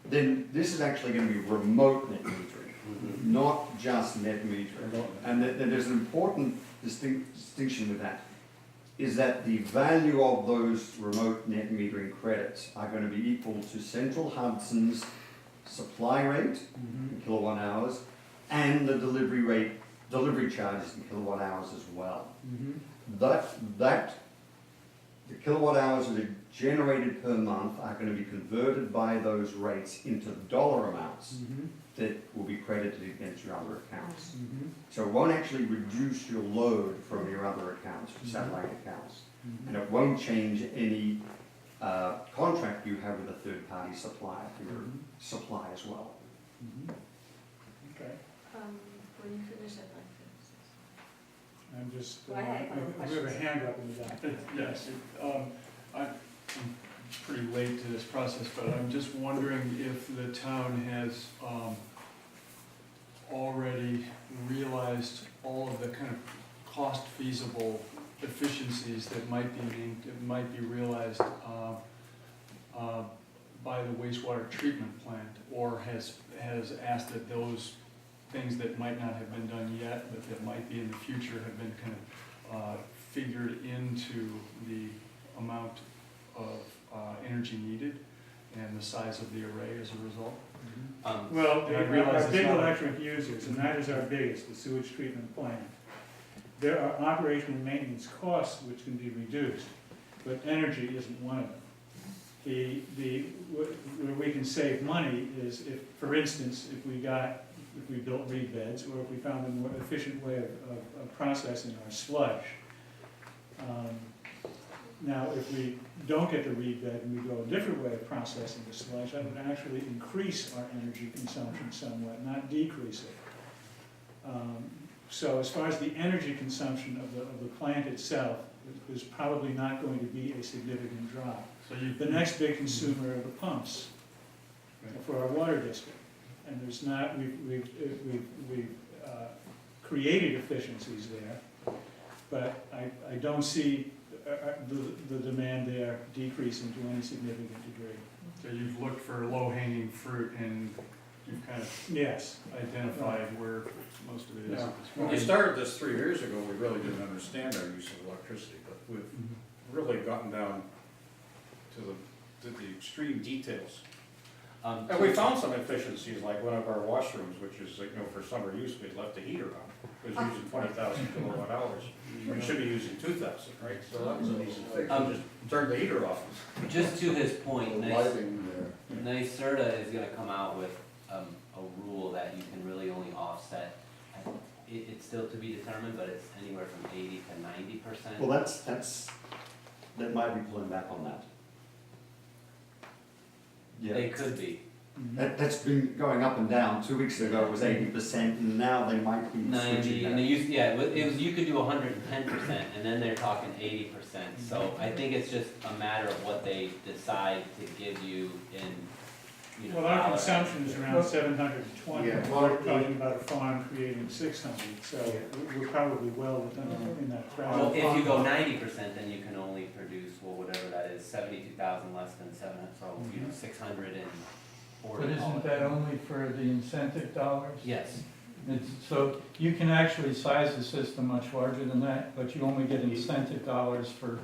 then this is actually gonna be remote net metering, not just net metering. And there's an important distinction with that, is that the value of those remote net metering credits are gonna be equal to Central Hudson's supply rate in kilowatt hours and the delivery charges in kilowatt hours as well. The kilowatt hours that are generated per month are going to be converted by those rates into dollar amounts that will be credited against your other accounts. So it won't actually reduce your load from your other accounts, your satellite accounts. And it won't change any contract you have with a third-party supplier for your supply as well. Okay, When you finish, I'd like I'm just, Go ahead, we have a hand up in the back. Yes, I'm pretty late to this process, but I'm just wondering if the town has already realized all of the kind of cost feasible efficiencies that might be realized by the wastewater treatment plant, or has asked that those things that might not have been done yet, but that might be in the future, have been kind of figured into the amount of energy needed and the size of the array as a result. Well, And I realize our it's big not- electric users, and that is our biggest, the sewage treatment plant. There are operation and maintenance costs which can be reduced, but energy isn't one of them. Where we can save money is if, for instance, if we built reed beds, or if we found a more efficient way of processing our sludge. Now, if we don't get the reed bed and we go a different way of processing the sludge, that would actually increase our energy consumption somewhat, not decrease it. So as far as the energy consumption of the plant itself, there's probably not going to be a significant drop. So The next big consumer are the pumps for our water district. And there's not, we've created efficiencies there, but I don't see the demand there decreasing to any significant degree. So you've looked for low-hanging fruit and you've kind of Yes. identified where most of it is. Yeah. When we started this 3 years ago, we really didn't understand our use of electricity, but we've really gotten down to the extreme details. And we found some efficiencies, like one of our washrooms, which is, for summer use, we left the heater on. It was using 20,000 kilowatt hours. We should be using 2,000, right? So that was an easy fix. We just turned the heater off. Just to his point, The lighting there. NYSERDA is gonna come out with a rule that you can really only offset, it's still to be determined, but it's anywhere from 80 to 90%. Well, that might be pulling back on that. They could be. That's been going up and down. 2 weeks ago it was 80%, and now they might be 90, switching and they that. used, it was, you could do 110%, and then they're talking 80%. So I think it's just a matter of what they decide to give you in, Well, our dollar consumption is around 720. Yeah, We're talking about a farm creating 600, so we're probably well within in that Well, threshold. if you go 90%, then you can only produce, whatever that is, 72,000 less than 700, so, 640. But isn't that only for the incentive dollars? Yes. So you can actually size the system much larger than that, but you only get incentive dollars for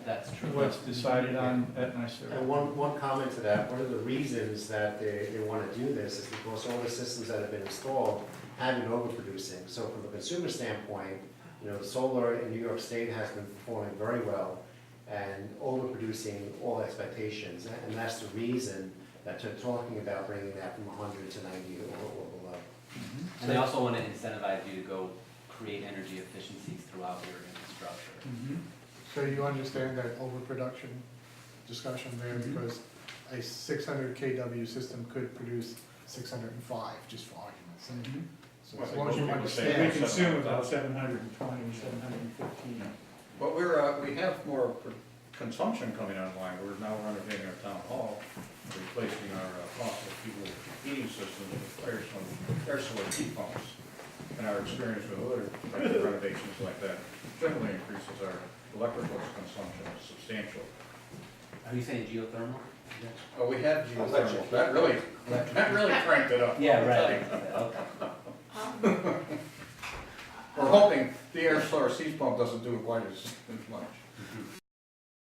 That's true. what's decided on at NYSERDA. And one comment to that, one of the reasons that they want to do this is because all the systems that have been installed have been overproducing. So from a consumer standpoint, solar in New York State has been performing very well and overproducing all expectations. And that's the reason that they're talking about bringing that from 100 to 90 or below. And they also want to incentivize you to go create energy efficiencies throughout your infrastructure. So you understand that overproduction discussion there, because a 600 kW system could produce 605, just for argument's sake. So as long as you We understand. consume about 720, 715. But we have more consumption coming online. We're now renovating our town hall, replacing our fossil fuel heating systems with air source heat pumps. And our experience with other types of renovations like that generally increases our electrical consumption substantially. Are you saying geothermal? Oh, we had geothermal, that really cranked it up. Yeah, right, yeah, okay. We're hoping the air source heat pump doesn't do it quite as much.